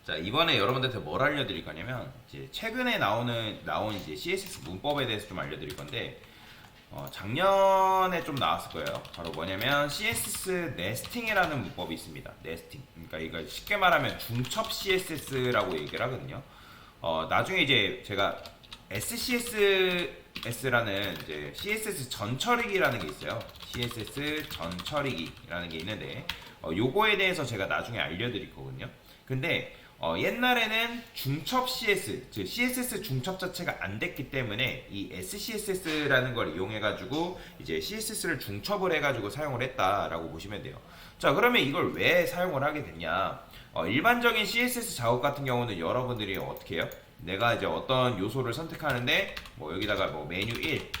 자, 이번에 여러분들한테 뭘 알려드릴 거냐면, 이제 최근에 나온 이제 CSS 문법에 대해서 좀 알려드릴 건데, 작년에 좀 나왔을 거예요. 바로 뭐냐면, CSS 네스팅이라는 문법이 있습니다. 네스팅. 그러니까 이걸 쉽게 말하면 중첩 CSS라고 얘기를 하거든요. 나중에 이제 제가 SCSS라는 이제 CSS 전처리기라는 게 있어요. CSS 전처리기라는 게 있는데, 요거에 대해서 제가 나중에 알려드릴 거거든요. 근데 옛날에는 중첩 CS, 즉 CSS 중첩 자체가 안 됐기 때문에 이 SCSS라는 걸 이용해가지고 이제 CSS를 중첩을 해가지고 사용을 했다라고 보시면 돼요. 자, 그러면 이걸 왜 사용을 하게 됐냐? 일반적인 CSS 작업 같은 경우는 여러분들이 어떻게 해요? 내가 이제 어떤 요소를 선택하는데 뭐 여기다가 뭐 메뉴 1,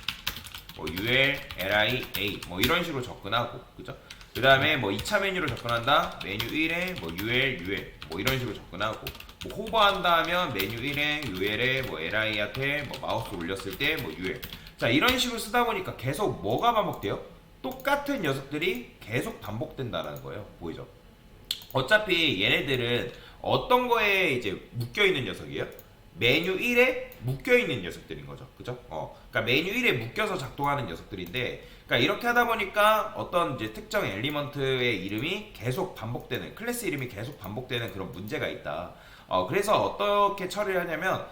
뭐 UL, LI, A 뭐 이런 식으로 접근하고, 그죠? 그 다음에 뭐 2차 메뉴로 접근한다. 메뉴 1에 뭐 UL 뭐 이런 식으로 접근하고, 뭐 호버한다 하면 메뉴 1에 UL에 뭐 LI한테 뭐 마우스 올렸을 때 뭐 UL. 자, 이런 식으로 쓰다 보니까 계속 뭐가 반복돼요? 똑같은 녀석들이 계속 반복된다는 거예요. 보이죠? 어차피 얘네들은 어떤 거에 이제 묶여 있는 녀석이에요? 메뉴 1에 묶여 있는 녀석들인 거죠. 그죠? 그러니까 메뉴 1에 묶여서 작동하는 녀석들인데, 그러니까 이렇게 하다 보니까 어떤 이제 특정 엘리먼트의 이름이 계속 반복되는, 클래스 이름이 계속 반복되는 그런 문제가 있다. 그래서 어떻게 처리를 하냐면,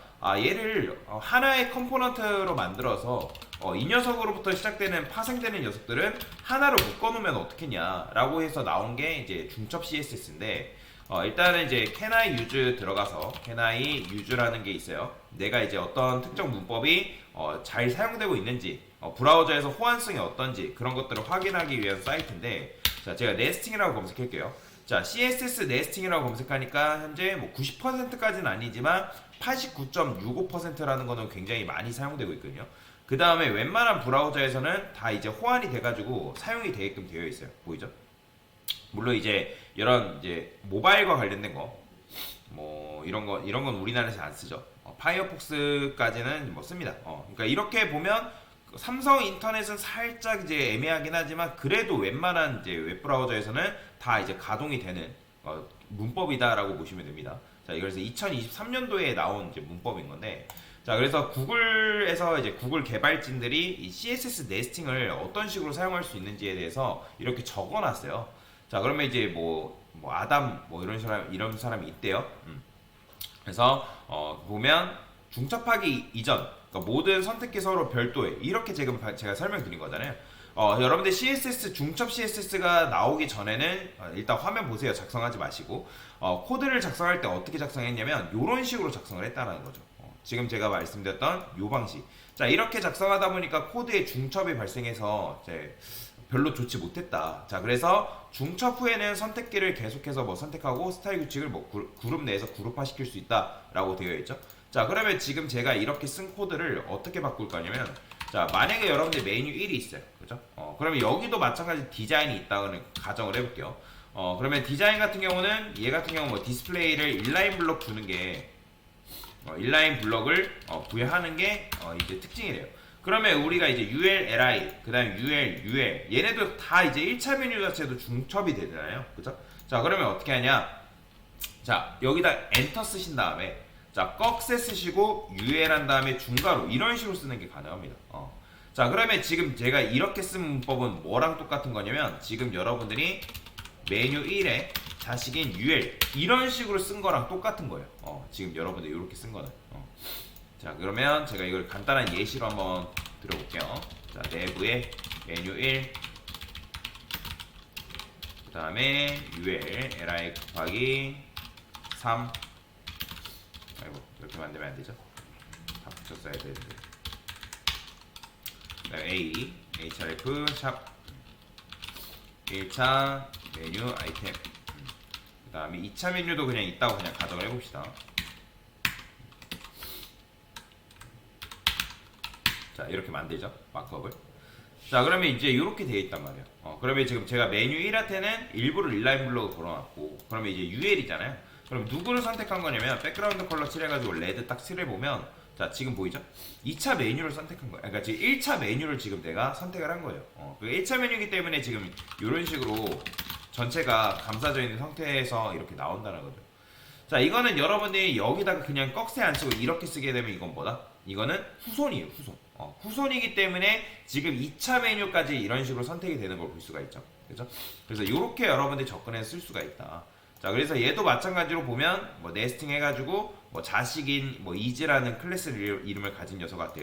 얘를 하나의 컴포넌트로 만들어서 이 녀석으로부터 시작되는 파생되는 녀석들은 하나로 묶어놓으면 어떻겠냐라고 해서 나온 게 이제 중첩 CSS인데, 일단은 이제 can I use 들어가서 can I use라는 게 있어요. 내가 이제 어떤 특정 문법이 잘 사용되고 있는지, 브라우저에서 호환성이 어떤지 그런 것들을 확인하기 위한 사이트인데, 자, 제가 네스팅이라고 검색할게요. 자, CSS 네스팅이라고 검색하니까 현재 뭐 90%까지는 아니지만 89.65%라는 거는 굉장히 많이 사용되고 있거든요. 그 다음에 웬만한 브라우저에서는 다 이제 호환이 돼가지고 사용이 되게끔 되어 있어요. 보이죠? 물론 이제 이런 이제 모바일과 관련된 거, 뭐 이런 건 우리나라에서 안 쓰죠. 파이어폭스까지는 뭐 씁니다. 그러니까 이렇게 보면 삼성 인터넷은 살짝 이제 애매하긴 하지만 그래도 웬만한 이제 웹브라우저에서는 다 이제 가동이 되는 문법이다라고 보시면 됩니다. 자, 그래서 2023년도에 나온 이제 문법인 건데, 자, 그래서 구글에서 이제 구글 개발진들이 이 CSS 네스팅을 어떤 식으로 사용할 수 있는지에 대해서 이렇게 적어놨어요. 자, 그러면 이제 뭐 아담 뭐 이런 사람이 있대요. 그래서 보면 중첩하기 이전, 그러니까 모든 선택기 서로 별도의, 이렇게 지금 제가 설명드린 거잖아요. 여러분들 CSS 중첩 CSS가 나오기 전에는 일단 화면 보세요. 작성하지 마시고 코드를 작성할 때 어떻게 작성했냐면 이런 식으로 작성을 했다는 거죠. 지금 제가 말씀드렸던 요 방식. 자, 이렇게 작성하다 보니까 코드에 중첩이 발생해서 이제 별로 좋지 못했다. 자, 그래서 중첩 후에는 선택기를 계속해서 뭐 선택하고 스타일 규칙을 뭐 그룹 내에서 그룹화 시킬 수 있다라고 되어 있죠. 자, 그러면 지금 제가 이렇게 쓴 코드를 어떻게 바꿀 거냐면, 자, 만약에 여러분들 메뉴 1이 있어요. 그죠? 그러면 여기도 마찬가지 디자인이 있다는 가정을 해볼게요. 그러면 디자인 같은 경우는 얘 같은 경우 뭐 디스플레이를 인라인 블록 주는 게 인라인 블럭을 부여하는 게 이제 특징이래요. 그러면 우리가 이제 UL, LI, 그 다음에 UL, 얘네도 다 이제 1차 메뉴 자체도 중첩이 되잖아요. 그죠? 자, 그러면 어떻게 하냐? 자, 여기다 엔터 쓰신 다음에, 자, 꺽쇠 쓰시고 UL 한 다음에 중괄호 이런 식으로 쓰는 게 가능합니다. 자, 그러면 지금 제가 이렇게 쓴 문법은 뭐랑 똑같은 거냐면, 지금 여러분들이 메뉴 1에 자식인 UL 이런 식으로 쓴 거랑 똑같은 거예요. 지금 여러분들 이렇게 쓴 거는. 자, 그러면 제가 이걸 간단한 예시로 한번 들어볼게요. 자, 내부에 메뉴 1, 그 다음에 UL, LI 곱하기 3. 아이고, 이렇게 만들면 안 되죠. 다 붙였어야 되는데. 그 다음에 A, href, 샵 1차 메뉴 아이템. 그 다음에 2차 메뉴도 그냥 있다고 그냥 가정을 해봅시다. 자, 이렇게 만들죠. 마크업을. 자, 그러면 이제 이렇게 되어 있단 말이에요. 그러면 지금 제가 메뉴 1한테는 일부러 인라인 블록을 걸어놨고, 그러면 이제 UL이잖아요. 그럼 누구를 선택한 거냐면, 백그라운드 컬러 칠해가지고 레드 딱 칠해보면, 자, 지금 보이죠? 2차 메뉴를 선택한 거예요. 그러니까 지금 1차 메뉴를 지금 내가 선택을 한 거예요. 그 1차 메뉴이기 때문에 지금 이런 식으로 전체가 감싸져 있는 상태에서 이렇게 나온다는 거죠. 자, 이거는 여러분들이 여기다가 그냥 꺽쇠 안 쓰고 이렇게 쓰게 되면 이건 뭐다? 이거는 후손이에요, 후손. 후손이기 때문에 지금 2차 메뉴까지 이런 식으로 선택이 되는 걸 볼 수가 있죠. 그죠? 그래서 이렇게 여러분들이 접근해서 쓸 수가 있다. 자, 그래서 얘도 마찬가지로 보면 뭐 네스팅 해가지고 뭐 자식인 뭐 이즈라는 클래스 이름을 가진 녀석 같아.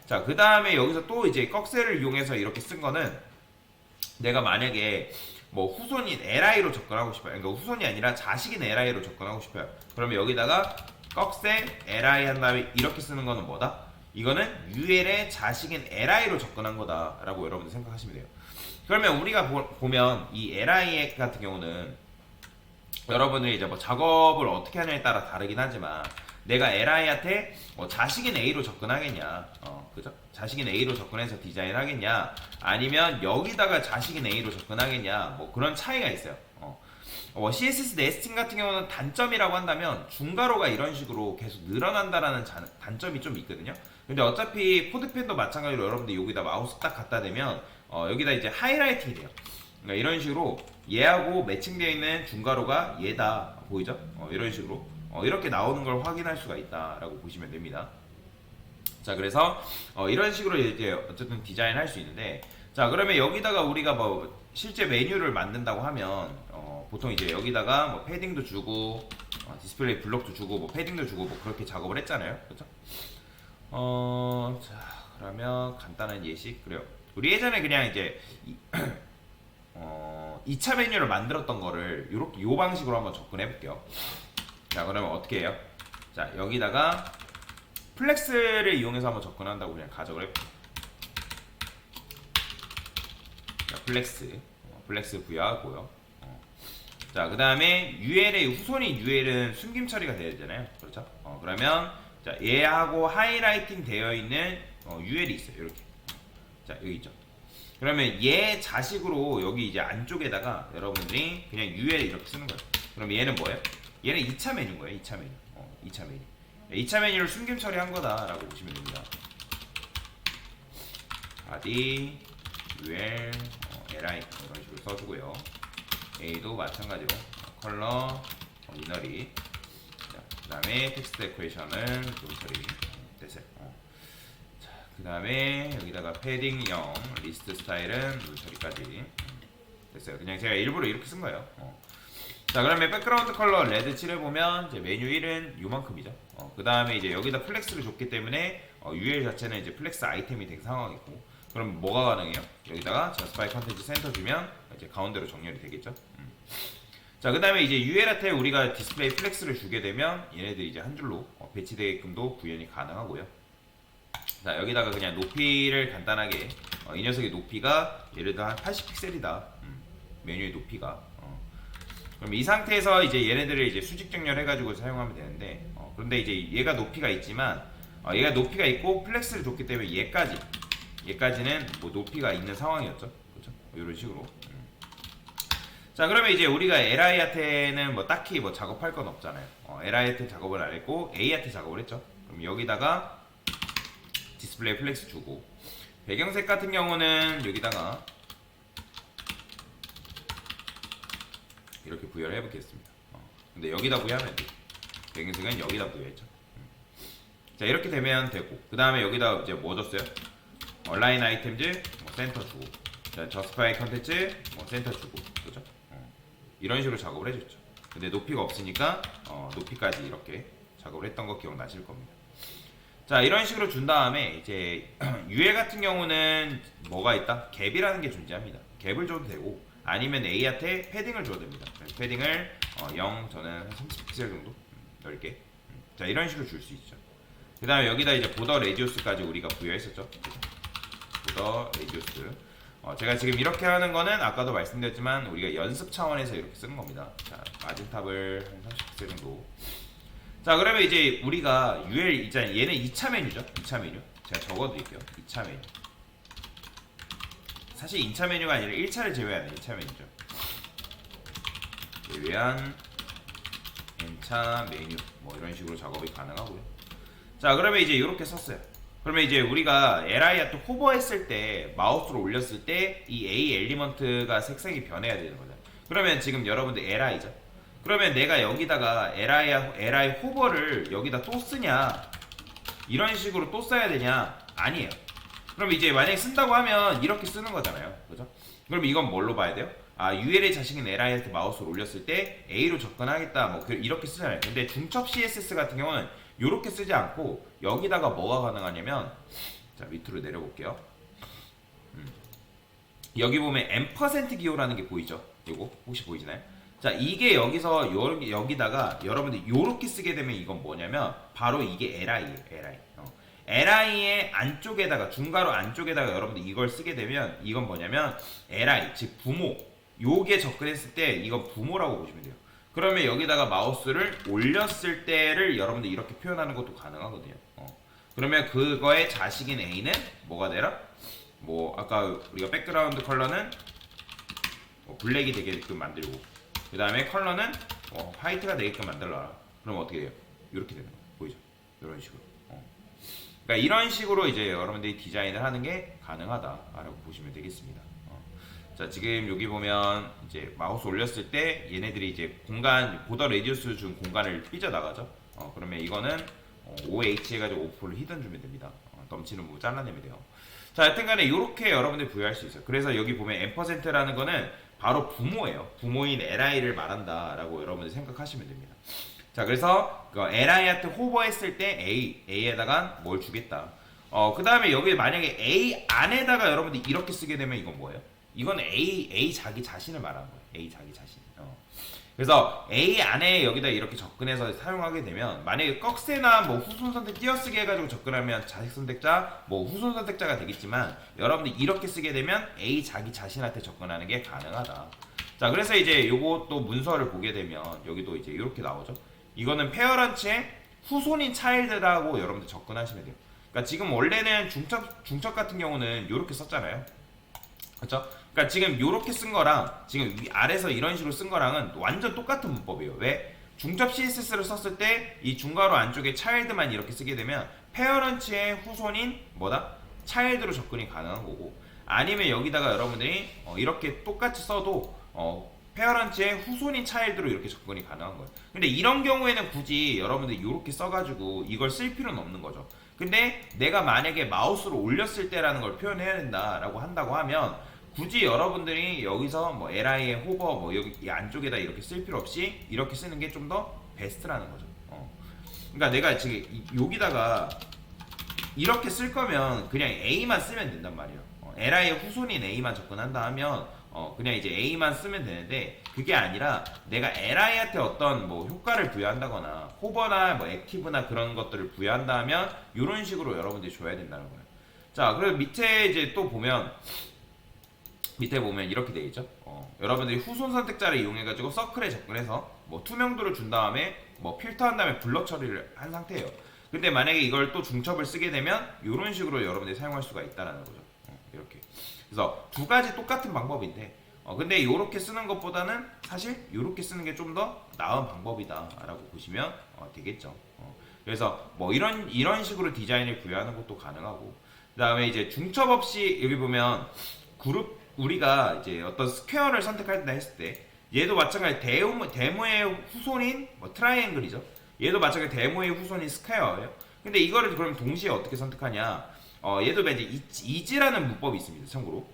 자, 그 다음에 여기서 또 이제 꺽쇠를 이용해서 이렇게 쓴 거는 내가 만약에 뭐 후손인 LI로 접근하고 싶어요. 그러니까 후손이 아니라 자식인 LI로 접근하고 싶어요. 그러면 여기다가 꺽쇠 LI 한 다음에 이렇게 쓰는 거는 뭐다? 이거는 UL의 자식인 LI로 접근한 거다라고 여러분들 생각하시면 돼요. 그러면 우리가 보면 이 LI 같은 경우는 여러분들이 이제 뭐 작업을 어떻게 하냐에 따라 다르긴 하지만 내가 LI한테 뭐 자식인 A로 접근하겠냐, 그죠? 자식인 A로 접근해서 디자인하겠냐, 아니면 여기다가 자식인 A로 접근하겠냐, 뭐 그런 차이가 있어요. CSS 네스팅 같은 경우는 단점이라고 한다면 중괄호가 이런 식으로 계속 늘어난다라는 단점이 좀 있거든요. 근데 어차피 코드펜도 마찬가지로 여러분들 여기다 마우스 딱 갖다 대면 여기다 이제 하이라이팅이 돼요. 그러니까 이런 식으로 얘하고 매칭되어 있는 중괄호가 얘다, 보이죠? 이런 식으로 이렇게 나오는 걸 확인할 수가 있다라고 보시면 됩니다. 자, 그래서 이런 식으로 이제 어쨌든 디자인할 수 있는데, 자, 그러면 여기다가 우리가 뭐 실제 메뉴를 만든다고 하면 보통 이제 여기다가 뭐 패딩도 주고 디스플레이 블록도 주고 뭐 패딩도 주고 뭐 그렇게 작업을 했잖아요, 그렇죠? 자, 그러면 간단한 예시 그래요. 우리 예전에 그냥 이제 2차 메뉴를 만들었던 거를 요렇게 요 방식으로 한번 접근해 볼게요. 자, 그러면 어떻게 해요? 자, 여기다가 플렉스를 이용해서 한번 접근한다고 그냥 가정을 해볼게요. 자, 플렉스 부여하고요. 자, 그 다음에 UL의 후손인 UL은 숨김 처리가 돼야 되잖아요, 그렇죠? 그러면 자, 얘하고 하이라이팅 되어 있는 UL이 있어요, 이렇게. 자, 여기 있죠. 그러면 얘 자식으로 여기 이제 안쪽에다가 여러분들이 그냥 UL 이렇게 쓰는 거예요. 그럼 얘는 뭐예요? 얘는 2차 메뉴인 거예요, 2차 메뉴. 2차 메뉴. 2차 메뉴를 숨김 처리한 거다라고 보시면 됩니다. body, UL, li 이런 식으로 써주고요. A도 마찬가지로 컬러, 이너리. 그 다음에 텍스트 데코레이션은 좀 처리 됐어요. 자, 그 다음에 여기다가 패딩 0, 리스트 스타일은 룰 처리까지 됐어요. 그냥 제가 일부러 이렇게 쓴 거예요. 자, 그러면 백그라운드 컬러 레드 칠해보면 이제 메뉴 1은 요만큼이죠. 그 다음에 이제 여기다 플렉스를 줬기 때문에 UL 자체는 이제 플렉스 아이템이 된 상황이고, 그럼 뭐가 가능해요? 여기다가 저스파이 컨텐츠 센터 주면 이제 가운데로 정렬이 되겠죠. 자, 그 다음에 이제 UL한테 우리가 디스플레이 플렉스를 주게 되면 얘네들이 이제 한 줄로 배치되게끔도 구현이 가능하고요. 자, 여기다가 그냥 높이를 간단하게 이 녀석의 높이가 예를 들어 한 80픽셀이다. 메뉴의 높이가. 그럼 이 상태에서 이제 얘네들을 이제 수직 정렬해가지고 사용하면 되는데, 그런데 이제 얘가 높이가 있지만 얘가 높이가 있고 플렉스를 줬기 때문에 얘까지는 뭐 높이가 있는 상황이었죠, 그렇죠? 이런 식으로. 자, 그러면 이제 우리가 LI한테는 뭐 딱히 뭐 작업할 건 없잖아요. LI한테 작업을 안 했고 A한테 작업을 했죠. 그럼 여기다가 디스플레이 플렉스 주고, 배경색 같은 경우는 여기다가 이렇게 부여를 해보겠습니다. 근데 여기다 부여하면 돼요. 배경색은 여기다 부여했죠. 자, 이렇게 되면 되고, 그 다음에 여기다 이제 뭐 줬어요? 얼라인 아이템즈 뭐 센터 주고, 자, 저스파이 컨텐츠 뭐 센터 주고, 그죠? 이런 식으로 작업을 해줬죠. 근데 높이가 없으니까 높이까지 이렇게 작업을 했던 거 기억나실 겁니다. 자, 이런 식으로 준 다음에 이제 UL 같은 경우는 뭐가 있다? 갭이라는 게 존재합니다. 갭을 줘도 되고 아니면 A한테 패딩을 줘도 됩니다. 패딩을 0, 저는 30픽셀 정도 넓게. 자, 이런 식으로 줄 수 있죠. 그 다음에 여기다 이제 보더 레디우스까지 우리가 부여했었죠. 보더 레디우스. 제가 지금 이렇게 하는 거는 아까도 말씀드렸지만 우리가 연습 차원에서 이렇게 쓰는 겁니다. 자, 마진탑을 한 30픽셀 정도. 자, 그러면 이제 우리가 UL 있잖아요. 얘는 2차 메뉴죠. 2차 메뉴. 제가 적어드릴게요. 2차 메뉴. 사실 2차 메뉴가 아니라 1차를 제외하는 2차 메뉴죠. 제외한 N차 메뉴. 뭐 이런 식으로 작업이 가능하고요. 자, 그러면 이제 이렇게 썼어요. 그러면 이제 우리가 LI한테 호버했을 때 마우스로 올렸을 때 이 A 엘리먼트가 색상이 변해야 되는 거죠. 그러면 지금 여러분들 LI죠. 그러면 내가 여기다가 li 호버를 여기다 또 쓰냐? 이런 식으로 또 써야 되냐? 아니에요. 그럼 이제 만약에 쓴다고 하면 이렇게 쓰는 거잖아요. 그죠? 그럼 이건 뭘로 봐야 돼요? 아, UL의 자식인 li한테 마우스를 올렸을 때 A로 접근하겠다. 뭐 이렇게 쓰잖아요. 근데 중첩 CSS 같은 경우는 이렇게 쓰지 않고 여기다가 뭐가 가능하냐면, 자, 밑으로 내려볼게요. 여기 보면 M% 기호라는 게 보이죠? 이거 혹시 보이시나요? 자, 이게 여기서 여기다가 여러분들 요렇게 쓰게 되면 이건 뭐냐면 바로 이게 li예요. li. li의 안쪽에다가 중괄호 안쪽에다가 여러분들 이걸 쓰게 되면 이건 뭐냐면 li 즉 부모, 요게 접근했을 때 이건 부모라고 보시면 돼요. 그러면 여기다가 마우스를 올렸을 때를 여러분들 이렇게 표현하는 것도 가능하거든요. 그러면 그거의 자식인 A는 뭐가 되라? 뭐 아까 우리가 백그라운드 컬러는 블랙이 되게끔 만들고, 그 다음에 컬러는 화이트가 되게끔 만들어라. 그럼 어떻게 돼요? 이렇게 되는 거예요. 보이죠? 이런 식으로. 그러니까 이런 식으로 이제 여러분들이 디자인을 하는 게 가능하다라고 보시면 되겠습니다. 자, 지금 여기 보면 이제 마우스 올렸을 때 얘네들이 이제 공간 보더 레디우스 준 공간을 삐져 나가죠. 그러면 이거는 OH 해가지고 오프를 히든 주면 됩니다. 넘치는 부분 잘라내면 돼요. 자, 여튼간에 이렇게 여러분들이 부여할 수 있어요. 그래서 여기 보면 M%라는 거는 바로 부모예요. 부모인 li를 말한다라고 여러분들 생각하시면 됩니다. 자, 그래서 그 li한테 호버했을 때 a에다가 뭘 주겠다. 그 다음에 여기 만약에 a 안에다가 여러분들 이렇게 쓰게 되면 이건 뭐예요? 이건 a 자기 자신을 말하는 거예요. a 자기 자신. 그래서 A 안에 여기다 이렇게 접근해서 사용하게 되면 만약에 꺽쇠나 뭐 후손 선택 띄어쓰기 해가지고 접근하면 자식 선택자, 뭐 후손 선택자가 되겠지만 여러분들 이렇게 쓰게 되면 A 자기 자신한테 접근하는 게 가능하다. 자, 그래서 이제 요것도 문서를 보게 되면 여기도 이제 이렇게 나오죠. 이거는 페어런츠의 후손인 차일드라고 여러분들 접근하시면 돼요. 그러니까 지금 원래는 중첩 같은 경우는 이렇게 썼잖아요. 그렇죠? 그러니까 지금 요렇게 쓴 거랑 지금 아래서 이런 식으로 쓴 거랑은 완전 똑같은 문법이에요. 왜? 중첩 CSS를 썼을 때 이 중괄호 안쪽에 차일드만 이렇게 쓰게 되면 페어런츠의 후손인 뭐다? 차일드로 접근이 가능한 거고, 아니면 여기다가 여러분들이 이렇게 똑같이 써도 페어런츠의 후손인 차일드로 이렇게 접근이 가능한 거예요. 근데 이런 경우에는 굳이 여러분들이 이렇게 써가지고 이걸 쓸 필요는 없는 거죠. 근데 내가 만약에 마우스를 올렸을 때라는 걸 표현해야 된다라고 한다고 하면 굳이 여러분들이 여기서 뭐 li의 호버 뭐 여기 이 안쪽에다 이렇게 쓸 필요 없이 이렇게 쓰는 게 좀 더 베스트라는 거죠. 그러니까 내가 지금 여기다가 이렇게 쓸 거면 그냥 A만 쓰면 된단 말이에요. li의 후손인 A만 접근한다 하면 그냥 이제 A만 쓰면 되는데, 그게 아니라 내가 li한테 어떤 뭐 효과를 부여한다거나 호버나 뭐 액티브나 그런 것들을 부여한다 하면 이런 식으로 여러분들이 줘야 된다는 거예요. 자, 그리고 밑에 이제 또 보면 밑에 보면 이렇게 되어 있죠. 여러분들이 후손 선택자를 이용해가지고 서클에 접근해서 뭐 투명도를 준 다음에 뭐 필터한 다음에 블러 처리를 한 상태예요. 근데 만약에 이걸 또 중첩을 쓰게 되면 이런 식으로 여러분들이 사용할 수가 있다는 거죠. 이렇게. 그래서 두 가지 똑같은 방법인데, 근데 이렇게 쓰는 것보다는 사실 이렇게 쓰는 게 좀 더 나은 방법이다라고 보시면 되겠죠. 그래서 뭐 이런 식으로 디자인을 부여하는 것도 가능하고, 그 다음에 이제 중첩 없이 여기 보면 그룹 우리가 이제 어떤 스퀘어를 선택한다 했을 때 얘도 마찬가지 데모의 후손인 뭐 트라이앵글이죠. 얘도 마찬가지 데모의 후손인 스퀘어예요. 근데 이거를 그럼 동시에 어떻게 선택하냐? 얘도 이제 이지라는 문법이 있습니다. 참고로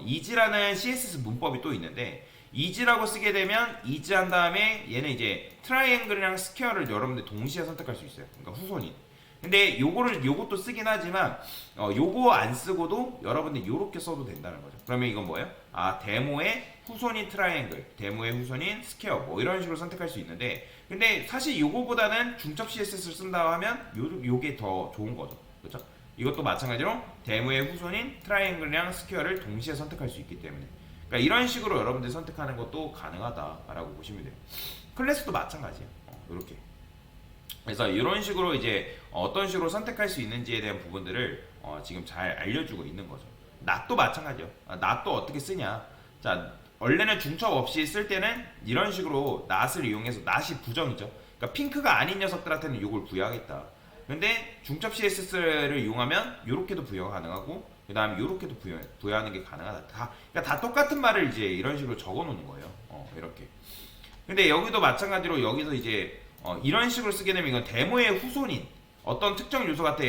이지라는 CSS 문법이 또 있는데, 이지라고 쓰게 되면 이지 한 다음에 얘는 이제 트라이앵글이랑 스퀘어를 여러분들 동시에 선택할 수 있어요. 그러니까 후손인. 근데 요것도 쓰긴 하지만 요거 안 쓰고도 여러분들 요렇게 써도 된다는 거죠. 그러면 이건 뭐예요? 아, 데모의 후손인 트라이앵글, 데모의 후손인 스퀘어 뭐 이런 식으로 선택할 수 있는데, 근데 사실 요거보다는 중첩 CSS를 쓴다 하면 요게 더 좋은 거죠. 그렇죠? 이것도 마찬가지로 데모의 후손인 트라이앵글이랑 스퀘어를 동시에 선택할 수 있기 때문에, 그러니까 이런 식으로 여러분들이 선택하는 것도 가능하다라고 보시면 돼요. 클래스도 마찬가지예요. 이렇게. 그래서 이런 식으로 이제 어떤 식으로 선택할 수 있는지에 대한 부분들을 지금 잘 알려주고 있는 거죠. 낫도 마찬가지요. 낫도 어떻게 쓰냐. 자, 원래는 중첩 없이 쓸 때는 이런 식으로 낫을 이용해서, 낫이 부정이죠. 그러니까 핑크가 아닌 녀석들한테는 이걸 부여하겠다. 근데 중첩 CSS를 이용하면 이렇게도 부여가 가능하고, 그 다음에 이렇게도 부여하는 게 가능하다. 그러니까 다 똑같은 말을 이제 이런 식으로 적어 놓는 거예요. 이렇게. 근데 여기도 마찬가지로 여기서 이제 이런 식으로 쓰게 되면 이건 데모의 후손인 어떤 특정 요소 같아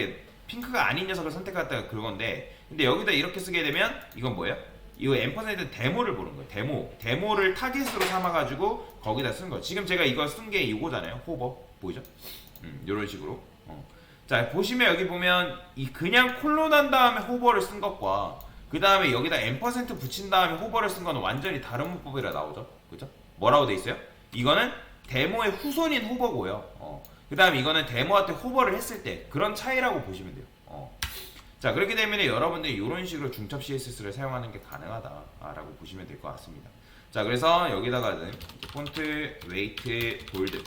핑크가 아닌 녀석을 선택했다 그건데, 근데 여기다 이렇게 쓰게 되면 이건 뭐예요? 이거 앰퍼센트 데모를 보는 거예요. 데모를 타깃으로 삼아가지고 거기다 쓴 거예요. 지금 제가 이거 쓴 게 이거잖아요. 호버 보이죠? 이런 식으로. 자 보시면 여기 보면 이 그냥 콜론 한 다음에 호버를 쓴 것과 그 다음에 여기다 앰퍼센트 붙인 다음에 호버를 쓴 거는 완전히 다른 문법이라 나오죠. 그죠? 뭐라고 돼 있어요? 이거는 데모의 후손인 호버고요. 그 다음에 이거는 데모한테 호버를 했을 때 그런 차이라고 보시면 돼요. 자 그렇기 때문에 여러분들이 이런 식으로 중첩 CSS를 사용하는 게 가능하다라고 보시면 될 것 같습니다. 자 그래서 여기다가는 폰트 웨이트 볼드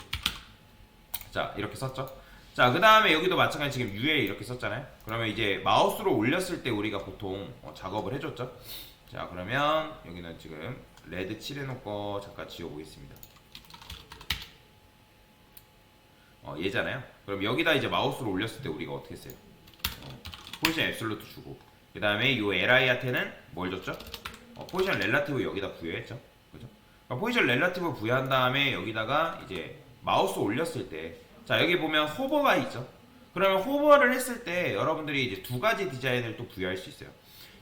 자 이렇게 썼죠. 자 그 다음에 여기도 마찬가지 지금 UL 이렇게 썼잖아요. 그러면 이제 마우스로 올렸을 때 우리가 보통 작업을 해줬죠. 자 그러면 여기는 지금 레드 칠해놓고 잠깐 지워보겠습니다. 얘잖아요. 그럼 여기다 이제 마우스로 올렸을 때 우리가 어떻게 써요? 포지션 앱솔루트 주고 그 다음에 이 li한테는 뭘 줬죠? 포지션 렐라티브 여기다 부여했죠. 그죠? 그러니까 포지션 렐라티브 부여한 다음에 여기다가 이제 마우스 올렸을 때 자 여기 보면 호버가 있죠. 그러면 호버를 했을 때 여러분들이 이제 두 가지 디자인을 또 부여할 수 있어요.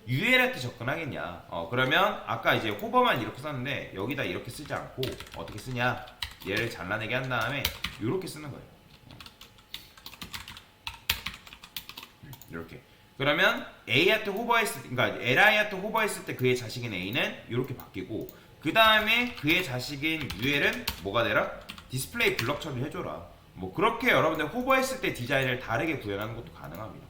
UL한테 접근하겠냐? 그러면 아까 이제 호버만 이렇게 썼는데 여기다 이렇게 쓰지 않고 어떻게 쓰냐? 얘를 잘라내게 한 다음에 이렇게 쓰는 거예요. 이렇게. 그러면 A한테 호버했을 때, 그러니까 LI한테 호버했을 때 그의 자식인 A는 이렇게 바뀌고 그 다음에 그의 자식인 UL은 뭐가 되라? 디스플레이 블럭 처리를 해줘라. 뭐 그렇게 여러분들 호버했을 때 디자인을 다르게 구현하는 것도 가능합니다.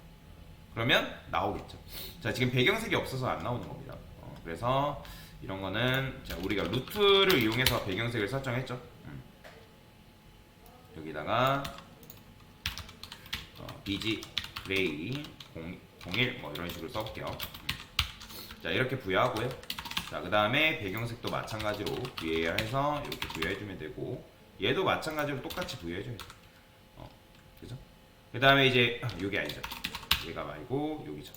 그러면 나오겠죠. 자 지금 배경색이 없어서 안 나오는 겁니다. 그래서 이런 거는 자 우리가 루트를 이용해서 배경색을 설정했죠. 여기다가 BG 그레이 01 뭐 이런 식으로 써볼게요. 자 이렇게 부여하고요. 자 그 다음에 배경색도 마찬가지로 VAR 해서 이렇게 부여해주면 되고 얘도 마찬가지로 똑같이 부여해줘야죠. 그죠? 그 다음에 이제 여기 아니죠. 얘가 말고 여기죠.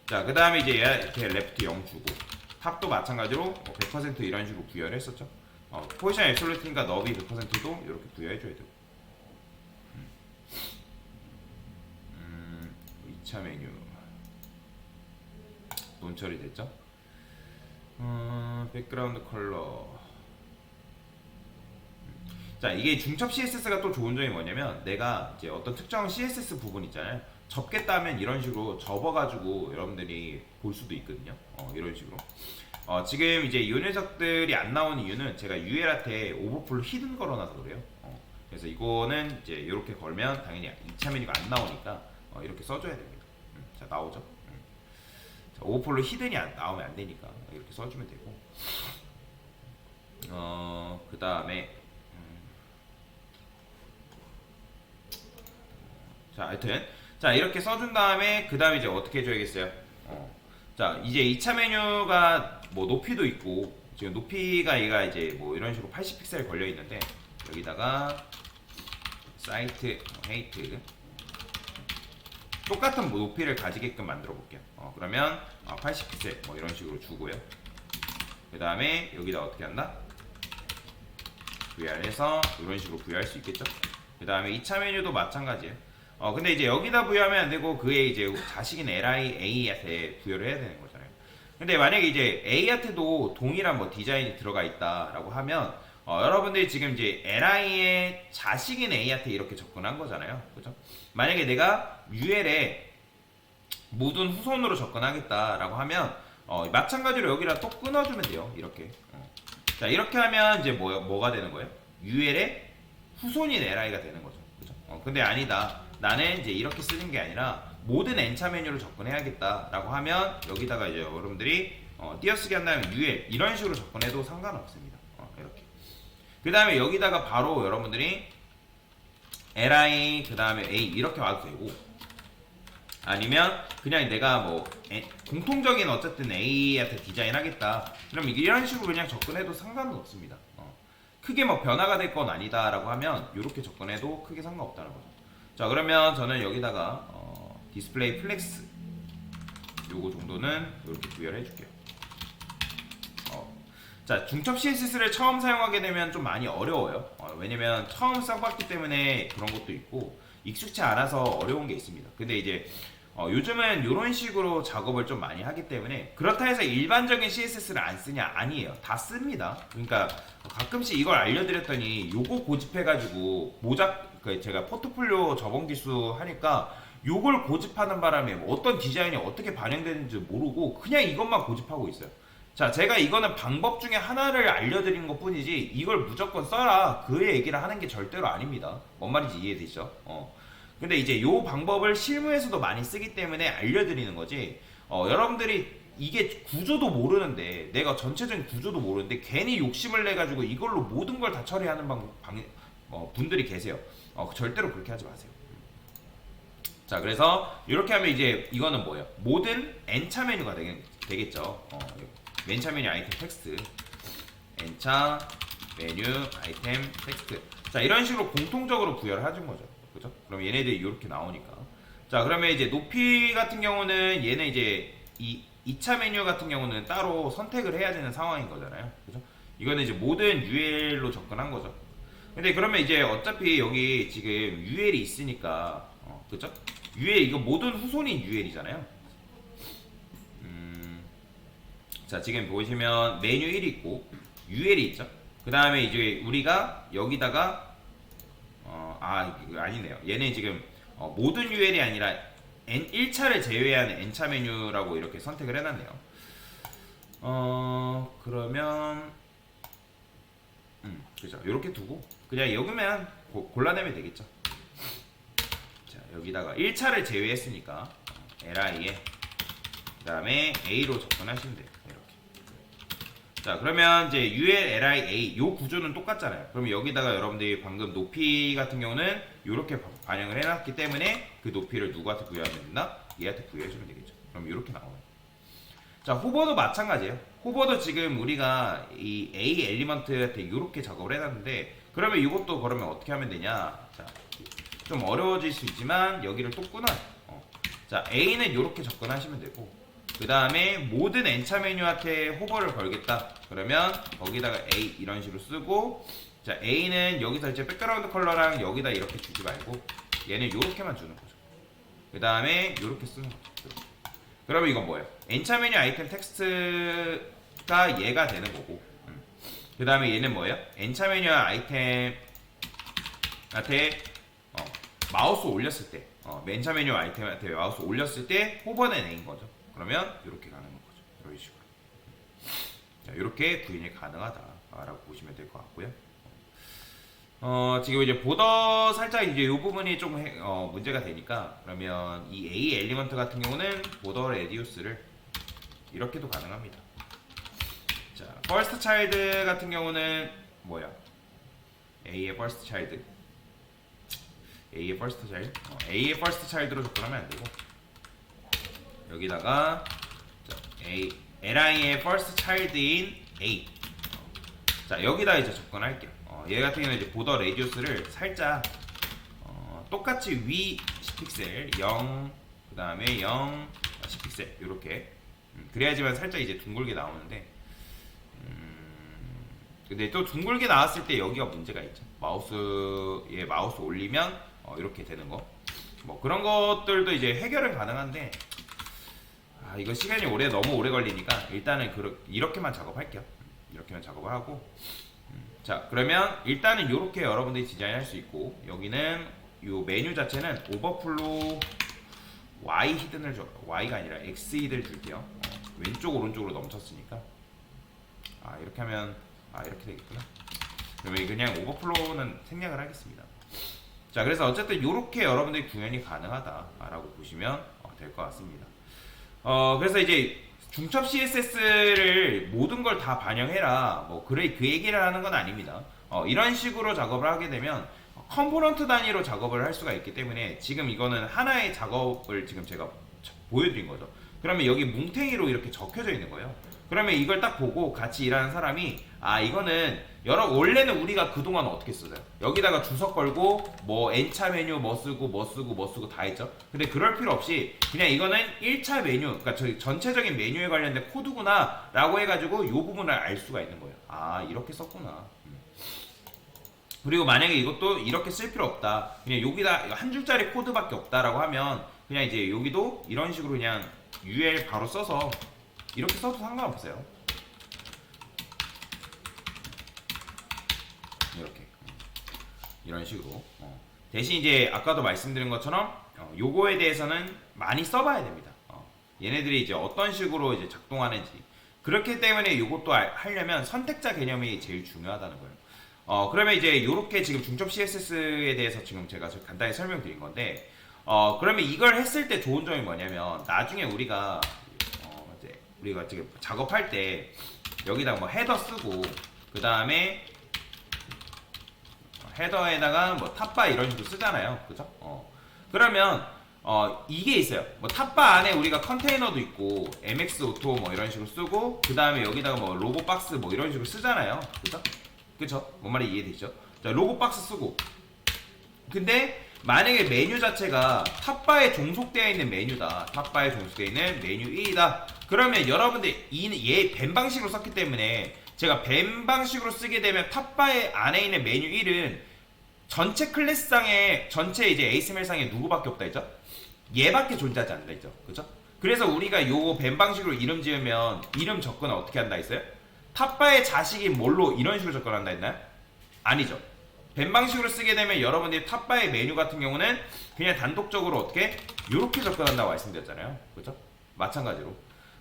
자 그 다음에 이제 얘 이렇게 레프트 0 주고 탑도 마찬가지로 100% 이런 식으로 부여를 했었죠. 포지션 앱솔루트니까 너비 100%도 이렇게 부여해줘야 되고 2차 메뉴 논 처리됐죠? 백그라운드 컬러 자 이게 중첩 CSS가 또 좋은 점이 뭐냐면 내가 이제 어떤 특정 CSS 부분 있잖아요. 접겠다 하면 이런 식으로 접어가지고 여러분들이 볼 수도 있거든요. 이런 식으로 지금 이제 이 녀석들이 안 나오는 이유는 제가 UL한테 오버플로 히든 걸어놔서 그래요. 그래서 이거는 이제 이렇게 걸면 당연히 2차 메뉴가 안 나오니까 이렇게 써줘야 됩니다. 자 나오죠. 자, 오버플로 히든이 나오면 안 되니까 이렇게 써주면 되고 그 다음에 자 하여튼 자 이렇게 써준 다음에 그 다음에 이제 어떻게 해줘야겠어요. 자 이제 2차 메뉴가 뭐 높이도 있고 지금 높이가 얘가 이제 뭐 이런 식으로 80픽셀 걸려 있는데 여기다가 사이트 헤이트 똑같은 뭐 높이를 가지게끔 만들어 볼게요. 그러면 80픽셀 뭐 이런 식으로 주고요. 그 다음에 여기다 어떻게 한다? VR해서 이런 식으로 부여할 수 있겠죠. 그 다음에 2차 메뉴도 마찬가지예요. 근데 이제 여기다 부여하면 안 되고 그의 이제 자식인 A한테 부여를 해야 되는 거잖아요. 근데 만약에 이제 A한테도 동일한 뭐 디자인이 들어가 있다라고 하면 여러분들이 지금 이제 LI의 자식인 A한테 이렇게 접근한 거잖아요. 그죠? 만약에 내가 UL에 묻은 후손으로 접근하겠다라고 하면 마찬가지로 여기랑 또 끊어주면 돼요. 이렇게. 자 이렇게 하면 이제 뭐가 되는 거예요? UL의 후손인 LI가 되는 거죠. 그죠? 근데 아니다. 나는 이제 이렇게 쓰는 게 아니라 모든 N차 메뉴로 접근해야겠다라고 하면 여기다가 이제 여러분들이 띄어쓰기 한다면 UL 이런 식으로 접근해도 상관없습니다. 이렇게. 그 다음에 여기다가 바로 여러분들이 LI 그 다음에 A 이렇게 와도 되고 아니면 그냥 내가 뭐 공통적인 어쨌든 A한테 디자인하겠다. 그럼 이런 식으로 그냥 접근해도 상관은 없습니다. 크게 뭐 변화가 될 건 아니다라고 하면 이렇게 접근해도 크게 상관없다는 거죠. 자 그러면 저는 여기다가 디스플레이 플렉스 요거 정도는 이렇게 부여를 해줄게요. 자, 중첩 CSS를 처음 사용하게 되면 좀 많이 어려워요. 왜냐면 처음 써봤기 때문에 그런 것도 있고 익숙치 않아서 어려운 게 있습니다. 근데 이제 요즘은 이런 식으로 작업을 좀 많이 하기 때문에 그렇다 해서 일반적인 CSS를 안 쓰냐? 아니에요. 다 씁니다. 그러니까 가끔씩 이걸 알려드렸더니 요거 고집해가지고 제가 포트폴리오 저번 기수 하니까 요걸 고집하는 바람에 어떤 디자인이 어떻게 반영되는지 모르고 그냥 이것만 고집하고 있어요. 자, 제가 이거는 방법 중에 하나를 알려드린 것 뿐이지 이걸 무조건 써라 그 얘기를 하는 게 절대로 아닙니다. 뭔 말인지 이해되시죠? 근데 이제 요 방법을 실무에서도 많이 쓰기 때문에 알려드리는 거지. 여러분들이 이게 구조도 모르는데 내가 전체적인 구조도 모르는데 괜히 욕심을 내 가지고 이걸로 모든 걸 다 처리하는 분들이 계세요. 절대로 그렇게 하지 마세요. 자, 그래서 이렇게 하면 이제 이거는 뭐예요? 모든 N차 메뉴가 되겠죠. N차 메뉴 아이템 텍스트, N차 메뉴 아이템 텍스트. 자, 이런 식으로 공통적으로 구별을 해준 거죠. 그죠? 그럼 얘네들이 이렇게 나오니까. 자, 그러면 이제 높이 같은 경우는 얘는 이제 이 2차 메뉴 같은 경우는 따로 선택을 해야 되는 상황인 거잖아요. 그죠? 이거는 이제 모든 UL로 접근한 거죠. 근데 그러면 이제 어차피 여기 지금 UL이 있으니까, 그죠? UL, 이거 모든 후손인 UL이잖아요. 자, 지금 보시면 메뉴 1이 있고, UL이 있죠? 그 다음에 이제 우리가 여기다가 이거 아니네요. 얘는 지금 모든 UL이 아니라 1차를 제외하는 N차 메뉴라고 이렇게 선택을 해놨네요. 그러면 그죠. 이렇게 두고 그냥 여기면 골라내면 되겠죠. 자, 여기다가 1차를 제외했으니까 LI에 그 다음에 A로 접근하시면 돼요. 이렇게. 자, 그러면 이제 UL, LI, A 요 구조는 똑같잖아요. 그러면 여기다가 여러분들이 방금 높이 같은 경우는 이렇게 반영을 해놨기 때문에 그 높이를 누구한테 부여하면 된다? 얘한테 부여해주면 되겠죠. 그럼 이렇게 나와요. 자, 호버도 마찬가지예요. 호버도 지금 우리가 이 A 엘리먼트한테 이렇게 작업을 해놨는데 그러면 이것도 그러면 어떻게 하면 되냐? 자, 좀 어려워질 수 있지만 여기를 또 끊어요. 자, A는 이렇게 접근하시면 되고 그 다음에 모든 N차 메뉴한테 호버를 걸겠다. 그러면 거기다가 A 이런 식으로 쓰고 자, A는 여기서 이제 백그라운드 컬러랑 여기다 이렇게 주지 말고 얘는 이렇게만 주는 거죠. 그 다음에 이렇게 쓰는 거죠. 그러면 이건 뭐예요? N차 메뉴 아이템 텍스트가 얘가 되는 거고 그 다음에 얘는 뭐예요? N차 메뉴 아이템한테 마우스 올렸을 때 N차 메뉴 아이템한테 마우스 올렸을 때 호버는 A인 거죠. 그러면 이렇게 가는 거죠. 이런 식으로. 자, 이렇게 구현이 가능하다라고 보시면 될 것 같고요. 지금 이제 보더 살짝 이제 이 부분이 좀 문제가 되니까 그러면 이 A 엘리먼트 같은 경우는 보더 레디우스를 이렇게도 가능합니다. 자, 퍼스트 차일드 같은 경우는 뭐야? A의 퍼스트 차일드. A의 퍼스트 차일드. A의 퍼스트 차일드로 접근하면 안 되고 여기다가 자, LI의 first child인 A. 자, 여기다 이제 접근할게요. 얘 같은 경우는 이제 보더 레디우스를 살짝 똑같이 위 10픽셀 0, 그 다음에 0, 10픽셀 이렇게 그래야지만 살짝 이제 둥글게 나오는데 근데 또 둥글게 나왔을 때 여기가 문제가 있죠. 마우스 올리면 이렇게 되는 거. 뭐 그런 것들도 이제 해결은 가능한데 이거 시간이 너무 오래 걸리니까 일단은 이렇게만 작업할게요. 이렇게만 작업을 하고 자, 그러면 일단은 이렇게 여러분들이 디자인할 수 있고 여기는 이 메뉴 자체는 오버플로우 Y 히든을 Y가 아니라 X 히든을 줄게요. 왼쪽 오른쪽으로 넘쳤으니까 이렇게 하면 이렇게 되겠구나. 그러면 그냥 오버플로우는 생략을 하겠습니다. 자, 그래서 어쨌든 이렇게 여러분들이 구현이 가능하다라고 보시면 될 것 같습니다. 그래서 이제 중첩 CSS를 모든 걸 다 반영해라 그 얘기를 하는 건 아닙니다. 이런 식으로 작업을 하게 되면 컴포넌트 단위로 작업을 할 수가 있기 때문에 지금 이거는 하나의 작업을 지금 제가 보여드린 거죠. 그러면 여기 뭉탱이로 이렇게 적혀져 있는 거예요. 그러면 이걸 딱 보고 같이 일하는 사람이 아 이거는 원래는 우리가 그동안 어떻게 쓰어요? 여기다가 주석 걸고 뭐 N차 메뉴 뭐 쓰고 다 했죠. 근데 그럴 필요 없이 그냥 이거는 1차 메뉴 그러니까 저희 전체적인 메뉴에 관련된 코드구나 라고 해가지고 이 부분을 알 수가 있는 거예요. 아 이렇게 썼구나. 그리고 만약에 이것도 이렇게 쓸 필요 없다 그냥 여기다 한 줄짜리 코드밖에 없다라고 하면 그냥 이제 여기도 이런 식으로 그냥 UL 바로 써서 이렇게 써도 상관없어요. 이렇게 이런 식으로 대신 이제 아까도 말씀드린 것처럼 요거에 대해서는 많이 써봐야 됩니다. 얘네들이 이제 어떤 식으로 이제 작동하는지 그렇기 때문에 요것도 하려면 선택자 개념이 제일 중요하다는 거예요. 그러면 이제 이렇게 지금 중첩 CSS에 대해서 지금 제가 간단히 설명드린 건데 그러면 이걸 했을 때 좋은 점이 뭐냐면 나중에 우리가 지금 작업할 때 여기다 뭐 헤더 쓰고 그 다음에 헤더에다가 뭐 탑바 이런 식으로 쓰잖아요. 그죠? 그러면 이게 있어요. 뭐 탑바 안에 우리가 컨테이너도 있고 MX 오토 뭐 이런 식으로 쓰고 그 다음에 여기다가 뭐 로고 박스 뭐 이런 식으로 쓰잖아요. 그죠? 그쵸? 뭔 말이 이해되시죠? 자, 로고 박스 쓰고 근데 만약에 메뉴 자체가 탑바에 종속되어 있는 메뉴다. 탑바에 종속되어 있는 메뉴 1이다. 그러면 여러분들 얘 뱀 방식으로 썼기 때문에 제가 뱀 방식으로 쓰게 되면 탑바에 안에 있는 메뉴 1은 전체 클래스상에 전체 이제 ASML상에 누구밖에 없다 했죠? 얘밖에 존재하지 않는다 했죠. 그죠? 그래서 우리가 요거 뱀 방식으로 이름 지으면 이름 접근을 어떻게 한다 했어요? 탑바의 자식이 뭘로 이런 식으로 접근한다 했나요? 아니죠. 뱀 방식으로 쓰게 되면 여러분들이 탑바의 메뉴 같은 경우는 그냥 단독적으로 어떻게 이렇게 접근한다고 말씀드렸잖아요. 그죠? 마찬가지로.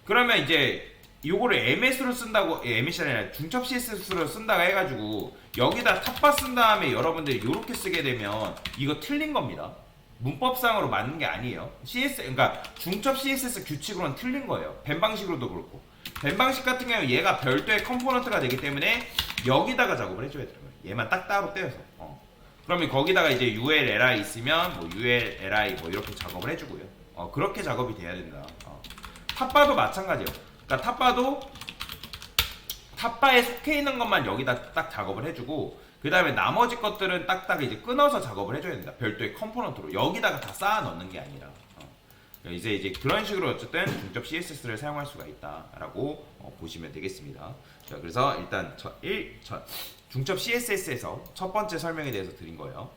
그러면 이제 요거를 MS로 쓴다고 MS이 아니라 중첩 CSS로 쓴다고 해가지고 여기다 탑바 쓴 다음에 여러분들이 이렇게 쓰게 되면 이거 틀린 겁니다. 문법상으로 맞는 게 아니에요. 그러니까 중첩 CSS 규칙으로는 틀린 거예요. 뱀 방식으로도 그렇고 뱀 방식 같은 경우는 얘가 별도의 컴포넌트가 되기 때문에 여기다가 작업을 해줘야 돼요. 얘만 딱 따로 떼어서 그러면 거기다가 이제 ULLI 있으면 뭐 ULLI 뭐 이렇게 작업을 해주고요. 그렇게 작업이 돼야 된다. 탑바도 마찬가지예요. 그러니까 탑바도 탑바에 속해 있는 것만 여기다 딱 작업을 해주고 그 다음에 나머지 것들은 딱딱 이제 끊어서 작업을 해줘야 된다. 별도의 컴포넌트로 여기다가 다 쌓아 넣는 게 아니라 이제 그런 식으로 어쨌든 중첩 CSS를 사용할 수가 있다라고 보시면 되겠습니다. 자, 그래서 일단 중첩 CSS에서 첫 번째 설명에 대해서 드린 거예요.